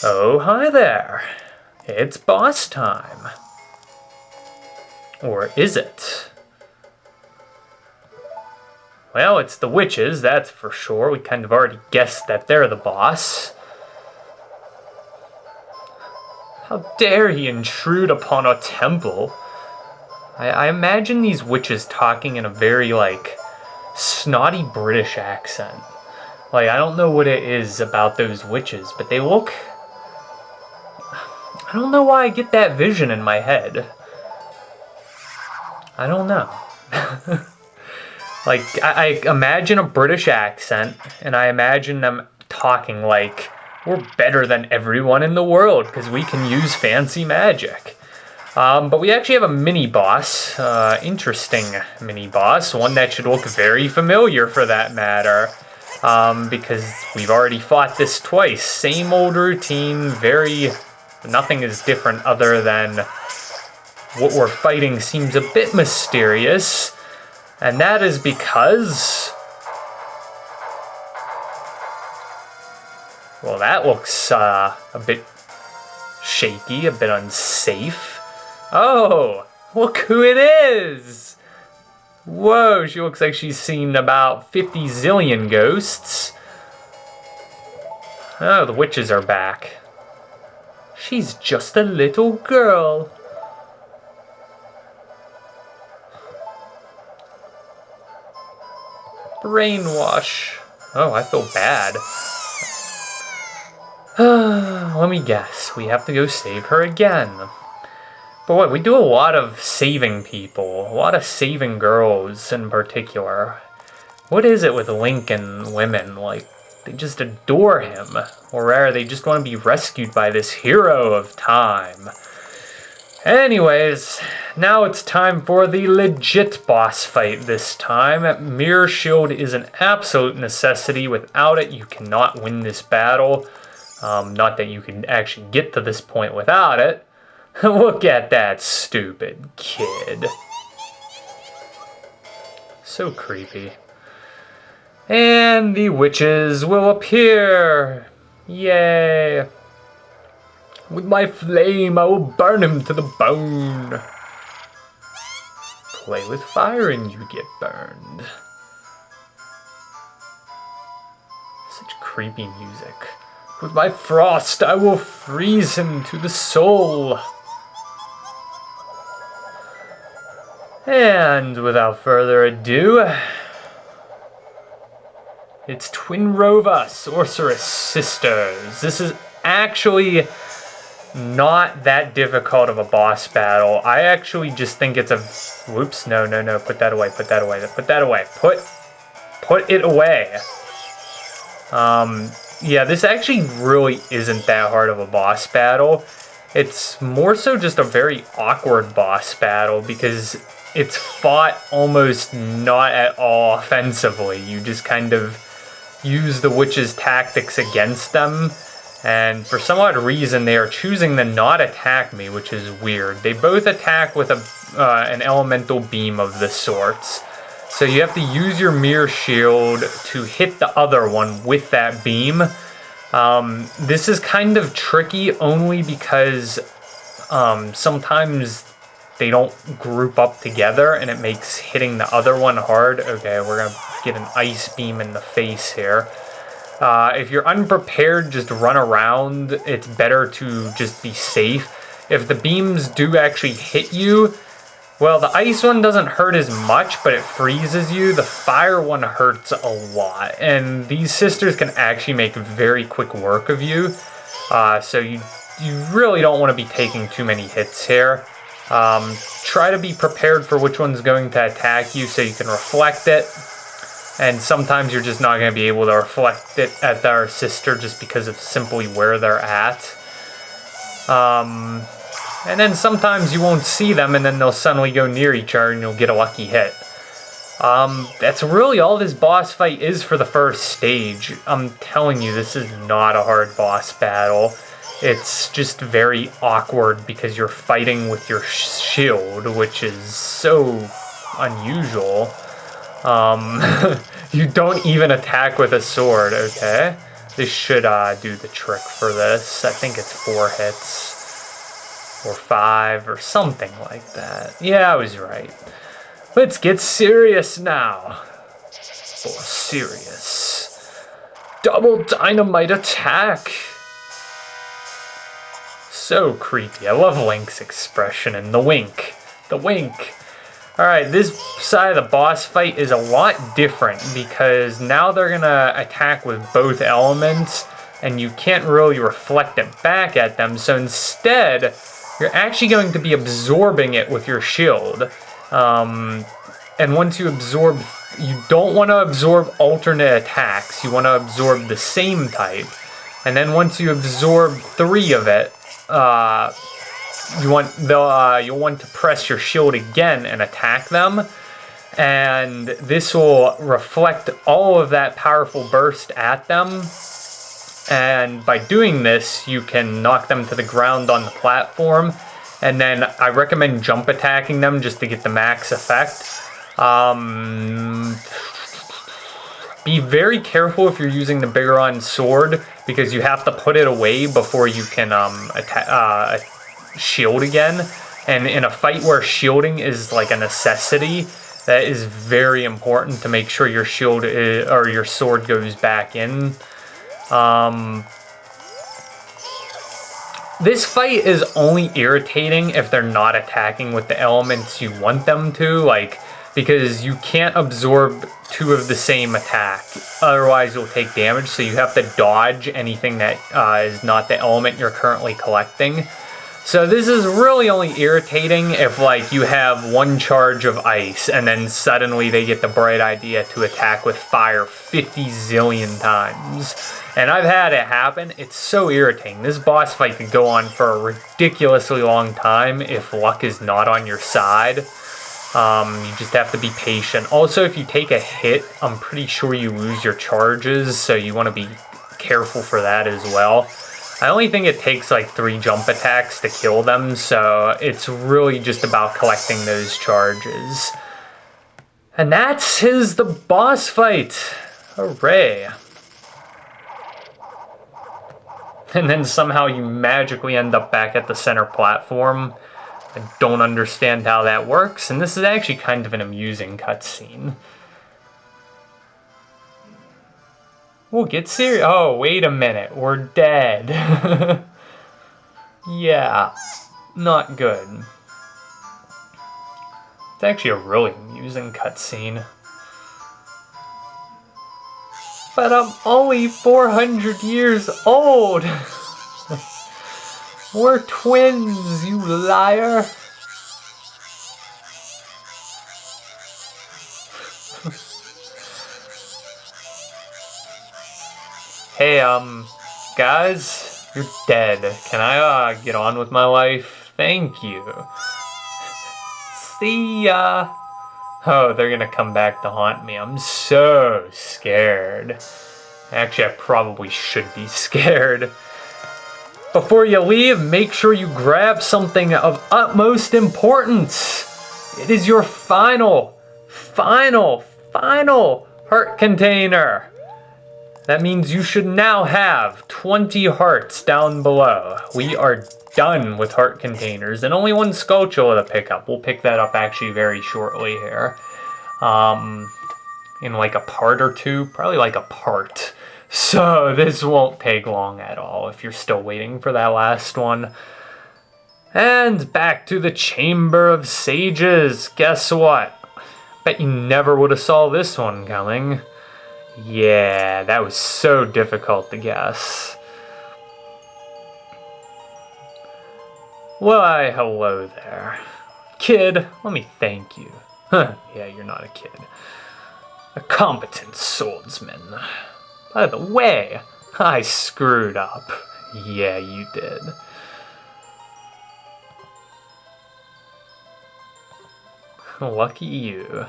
Oh, hi there. It's boss time. Or is it? Well, it's the witches, that's for sure. We kind of already guessed that they're the boss. How dare he intrude upon a temple? I imagine these witches talking in a very, snotty British accent. I don't know what it is about those witches, but they look... I don't know why I get that vision in my head. I don't know. I imagine a British accent, and I imagine them talking like, we're better than everyone in the world, because we can use fancy magic. But we actually have a mini-boss, interesting mini-boss, one that should look very familiar for that matter. Because we've already fought this twice. Same old routine, nothing is different other than what we're fighting seems a bit mysterious. And that is because... well, that looks a bit shaky, a bit unsafe. Oh, look who it is! Whoa, she looks like she's seen about 50 zillion ghosts. Oh, the witches are back. She's just a little girl. Brainwash. Oh, I feel bad. Let me guess. We have to go save her again. But what, we do a lot of saving people. A lot of saving girls in particular. What is it with Link and women? They just adore him. Or rather, they just want to be rescued by this hero of time. Anyways, now it's time for the legit boss fight this time. Mirror Shield is an absolute necessity. Without it, you cannot win this battle. Not that you can actually get to this point without it. Look at that stupid kid. So creepy. And the witches will appear. Yay. With my flame, I will burn him to the bone. Play with fire and you get burned. Such creepy music. With my frost, I will freeze him to the soul. And without further ado, it's Twinrova, Sorceress Sisters. This is actually not that difficult of a boss battle. I actually just think it's a... whoops, no, put that away, put that away. Put it away. Yeah, this actually really isn't that hard of a boss battle. It's more so just a very awkward boss battle because it's fought almost not at all offensively. You just kind of use the witch's tactics against them, and for some odd reason they are choosing to not attack me, which is weird. They both attack with an elemental beam of the sorts. So you have to use your mirror shield to hit the other one with that beam. This is kind of tricky only because sometimes they don't group up together and it makes hitting the other one hard. Okay, we're gonna get an ice beam in the face here. If you're unprepared, just run around. It's better to just be safe. If the beams do actually hit you, well, the ice one doesn't hurt as much, but it freezes you. The fire one hurts a lot, and these sisters can actually make very quick work of you. So you really don't want to be taking too many hits here. Try to be prepared for which one's going to attack you so you can reflect it. And sometimes you're just not going to be able to reflect it at their sister just because of simply where they're at. And then sometimes you won't see them and then they'll suddenly go near each other and you'll get a lucky hit. That's really all this boss fight is for the first stage. I'm telling you, this is not a hard boss battle. It's just very awkward because you're fighting with your shield, which is so unusual. You don't even attack with a sword, okay? This should do the trick for this. I think it's 4 hits. Or 5 or something like that. Yeah, I was right. Let's get serious now. For serious. Double dynamite attack. So creepy. I love Link's expression and the wink. The wink. Alright, this side of the boss fight is a lot different because now they're gonna attack with both elements and you can't really reflect it back at them. So instead, you're actually going to be absorbing it with your shield. And once you absorb, you don't want to absorb alternate attacks. You want to absorb the same type. And then once you absorb 3 of it, you'll want to press your shield again and attack them. And this will reflect all of that powerful burst at them. And by doing this, you can knock them to the ground on the platform. And then I recommend jump attacking them just to get the max effect. Be very careful if you're using the Bigoron sword, because you have to put it away before you can shield again. And in a fight where shielding is like a necessity, that is very important to make sure your shield or your sword goes back in. This fight is only irritating if they're not attacking with the elements you want them to, like, because you can't absorb 2 of the same attack, otherwise you'll take damage, so you have to dodge anything that is not the element you're currently collecting. So this is really only irritating if, like, you have 1 charge of ice and then suddenly they get the bright idea to attack with fire 50 zillion times. And I've had it happen. It's so irritating. This boss fight could go on for a ridiculously long time if luck is not on your side. You just have to be patient. Also, if you take a hit, I'm pretty sure you lose your charges, so you want to be careful for that as well. I only think it takes like 3 jump attacks to kill them, so it's really just about collecting those charges. And that's the boss fight. Hooray. And then somehow you magically end up back at the center platform. I don't understand how that works, and this is actually kind of an amusing cutscene. We'll get serious. Oh, wait a minute. We're dead. Yeah, not good. It's actually a really amusing cutscene. But I'm only 400 years old! We're twins, you liar! Hey, guys, you're dead. Can I, get on with my life? Thank you. See ya! Oh, they're gonna come back to haunt me. I'm so scared. Actually, I probably should be scared. Before you leave, make sure you grab something of utmost importance. It is your final heart container. That means you should now have 20 hearts down below. We are done with heart containers, and only 1 Skulltula to pick up. We'll pick that up actually very shortly here. In like a part or 2, probably like a part. So this won't take long at all if you're still waiting for that last one. And back to the Chamber of Sages. Guess what? Bet you never would have saw this one coming. Yeah, that was so difficult to guess. Why, hello there. Kid, let me thank you. Huh, yeah, you're not a kid. A competent swordsman. By the way, I screwed up. Yeah, you did. Lucky you.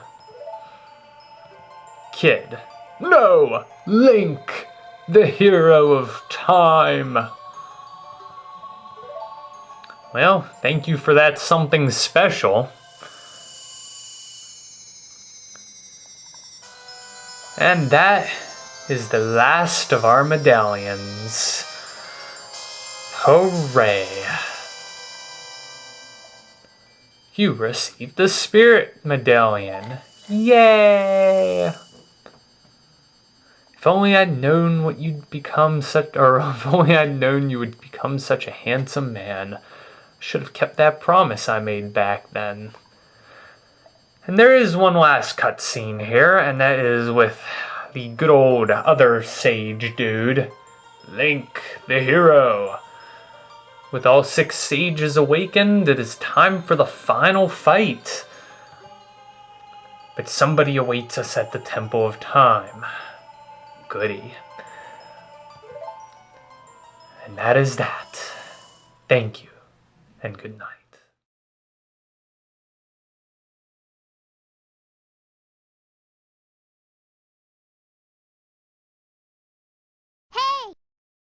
Kid. No! Link! The hero of time! Well, thank you for that something special. And that is the last of our medallions. Hooray! You received the Spirit Medallion. Yay! If only I'd known what you'd become such, or if only I'd known you would become such a handsome man. I should have kept that promise I made back then. And there is one last cutscene here, and that is with the good old other sage dude, Link, the hero. With all 6 sages awakened, it is time for the final fight. But somebody awaits us at the Temple of Time. Goody. And that is that. Thank you, and good night.